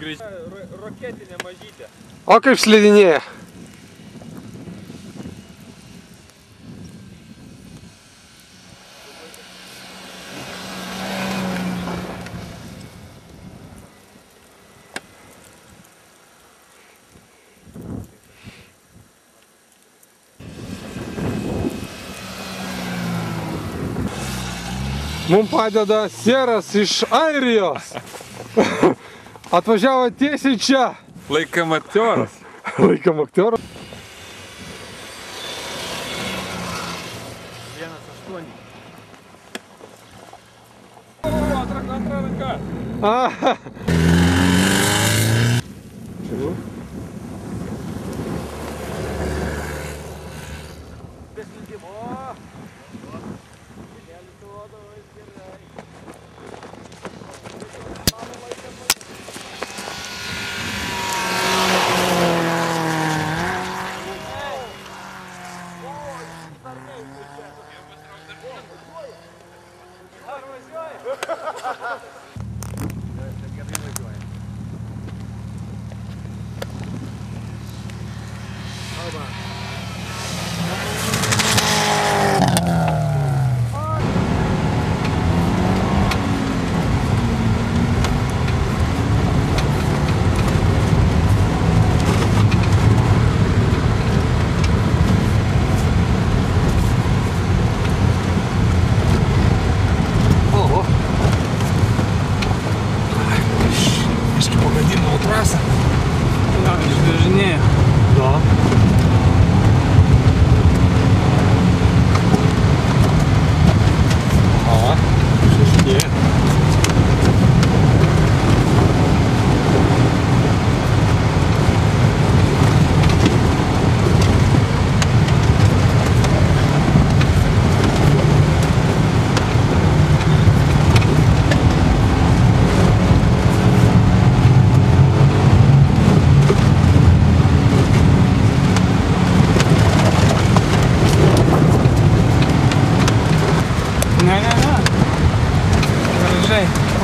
greičiau. Roketinė mažytė. O kaip slidinėja? Mums padeda Seras iš Airijos. Atvažiavo tiesiai čia. Laikam aktioras. Laikam aktioras. 1,8. Antra ranka. Aha.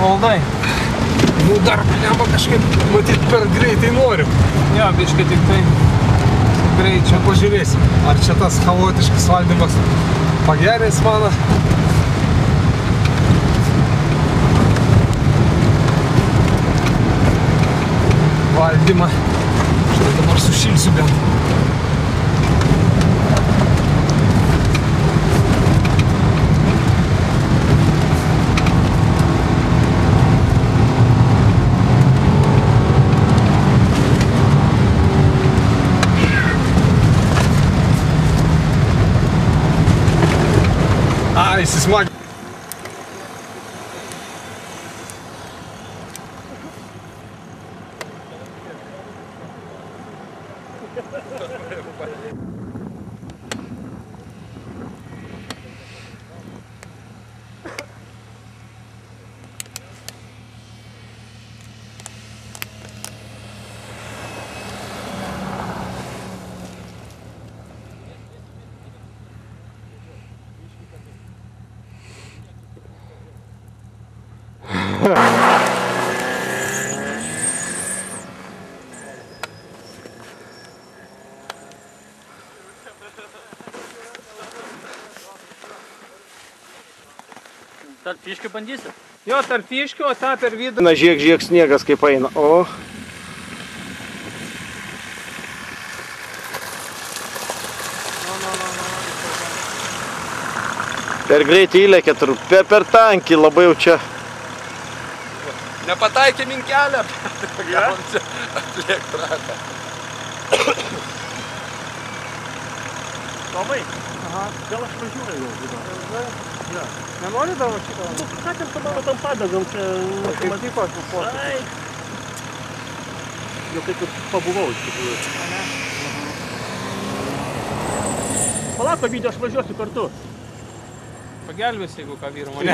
Valdai. Nu dar blemba kažkaip, matyt, per greitai noriu. Jo, biškai tik tai greičio. Pažiūrėsim, ar čia tas chaotiškas valdymas pagerės mano. Valdymą. Štai dabar sušilsiu bent. Įsismagė. Tarp fiškių bandysi? Jo, tarp fiškių, o tą per vidų. Na, žiek sniegas kaip eina. O. Per greitai įlėkė, per tankį labai jau čia. Nepataikė minkelę. Gavom čia atliekt ratą. Tomai, gal aš važiuoju jau. Nenori tavo šitą? Nu, ką ten tam padedam čia? Kaip tyko aš nupo. Jau kaip ir pabuvau iš tikrųjų. Palauk, video aš važiuosiu kartu. Pagelbėsi, jeigu ką vyru mane.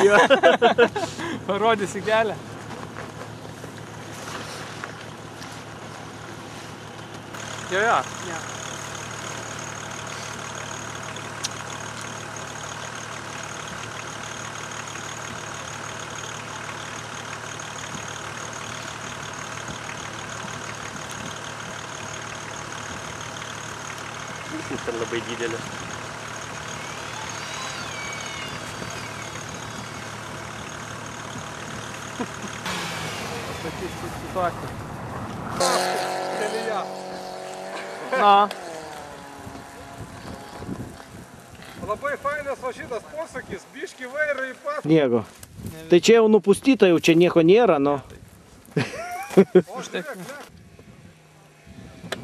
Parodysi kelią. Jo. Spūstis ten labai didelė. Pasakysiu situaciją. Kelyje. Na, Labai fainas va šitas posakis, biški vairo į pas. Nieko. Tai čia jau nupustyta, jau čia nieko nėra, nu. O žiūrėk, ne.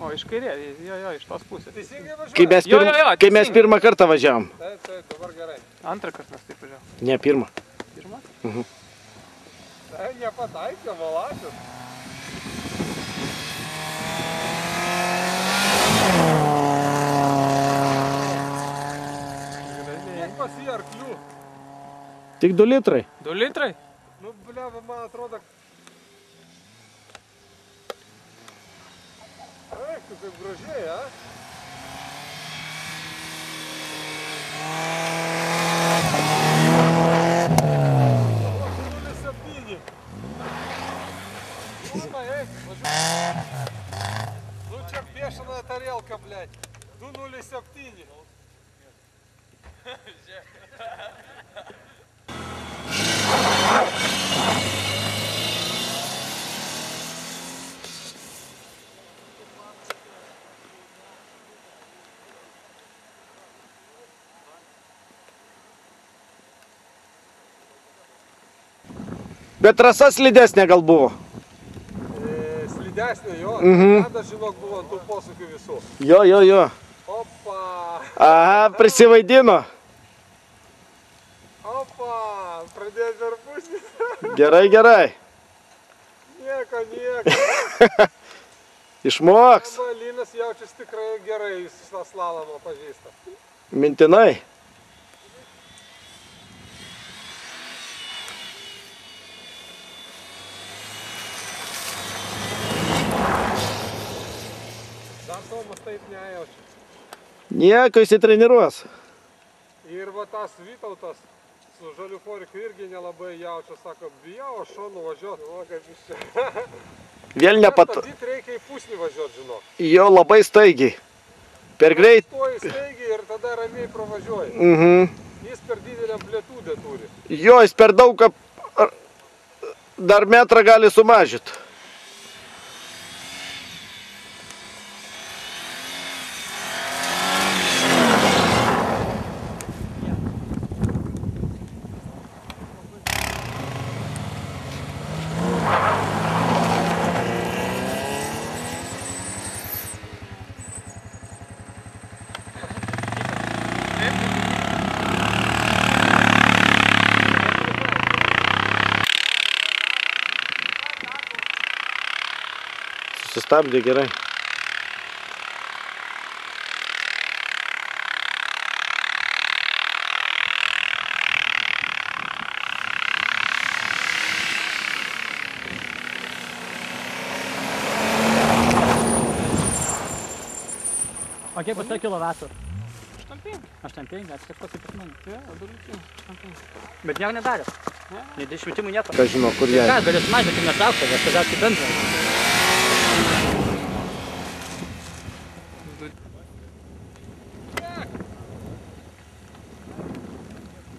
o iš kairė, jo, iš tos pusės. Teisingai važiuoja. Kai mes teisingai. pirmą kartą važiavom. Taip, dabar gerai. Antrą kartą mes taip važiavom. Ne, pirmą. Pirmą? Tai nepataikė, valasis. Kiek pas jį arklių? Tik 2 litrai. 2 litrai? Nu, bleva, man atrodo... Eik, tu kaip gražiai, a? Ну, čia bešana tarelka, blядь. 207. Bet trasa slidesnė gal buvo. Slidesnė jo, tada žinok buvo ant tų posūkių visų. Jo. Opa! Aha, prisivaidino. Opa! Pradėjo per pusį. Gerai. Nieko. Išmoks. Linas jaučiasi tikrai gerai, jis tą slalomą pažįsta. Mintinai. Dar Tomas taip nejaučia. Nieko įsitreniruos. Ir va tas Vytautas su žaliu foriku irgi nelabai jaučia, sako, bijau, aš šonu važiuoti, o kaip iš čia. Vėl nepat... Tad reikia į pusnį važiuoti, žinok. Jo labai staigiai. Per greit. Stoji staigiai ir tada ramiai pravažiuoji. Jis per didelę amplitudę turi. Jo, jis per daug dar metrą gali sumažyti. Susistabdė gerai. O kiek bus kilovatų? 85. 85, atsitikos kaip pas mane. Jo, 2 litrai. 85. Bet nieko nedarė. Nei išmetimų nieko. Ką žino, kur jai. Ką, galės mažinti netrauktą, nes tada kaip bendra.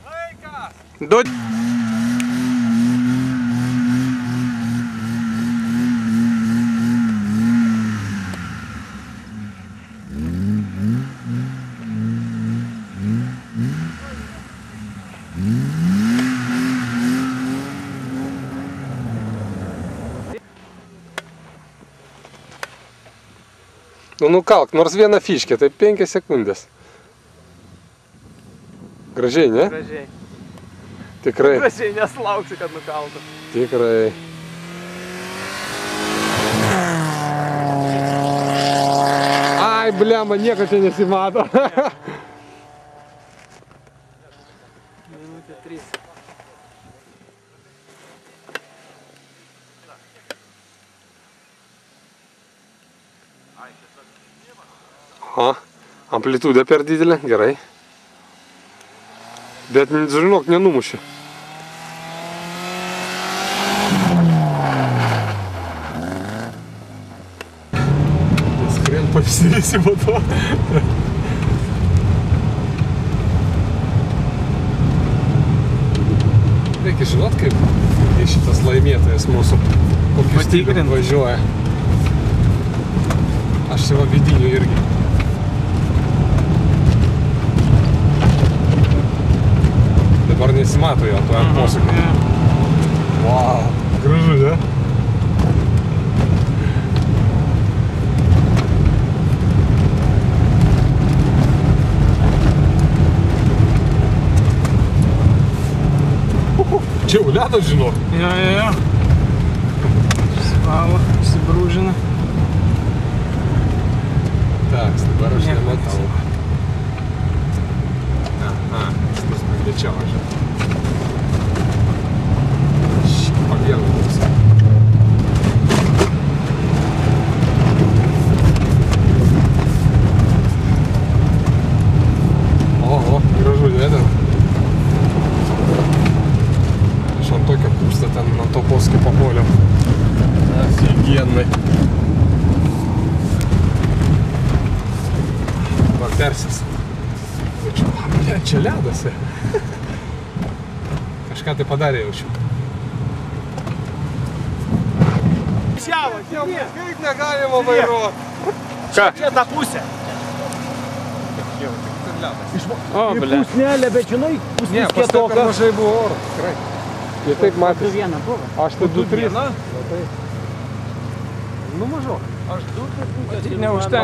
Laikas! Nu nukalk, nors vieną fiškę, tai 5 sekundės. Gražiai, ne? Gražiai. Tikrai. Gražiai, neslauksi, kad nukaltų. Tikrai. Ai, blema, nieko čia nesimato. Minutė 3. Aha, amplitudė per didelė, gerai. Bet, žinok, nenumušė. Skrien pasivysi po to. Reikia žinot, kaip šitas laimėtojas mūsų kokiu stiliu Patikrint. važiuoja. Aš čia va vidinių irgi. Dabar nesimato jo, to ant posūkio. Wow, gražu, ne? Čia jau ledas, žinok. Jo. Svalo, įsibrūžina. Так, dabar aš Nieko nematau. Aha, jis greičiau važiuoja. Pabėgo mums. Oho, gražu, ne ten. Aš ant tokio pūsto ten ant to posūkio papuoliau. Офигенный. Persis. Bля, čia ledas. Kažką tai padarė jaučiu. Kaip negalima vairuoti? Ką? Čia ta pusė. O, bля. Pusnelė, bet žinai, Ne, pusnės pas tai per kietoka. mažai buvo oro. Tikrai. Ir taip matys. 2-1 buvo. Aš tai 2-3. Neužtenka.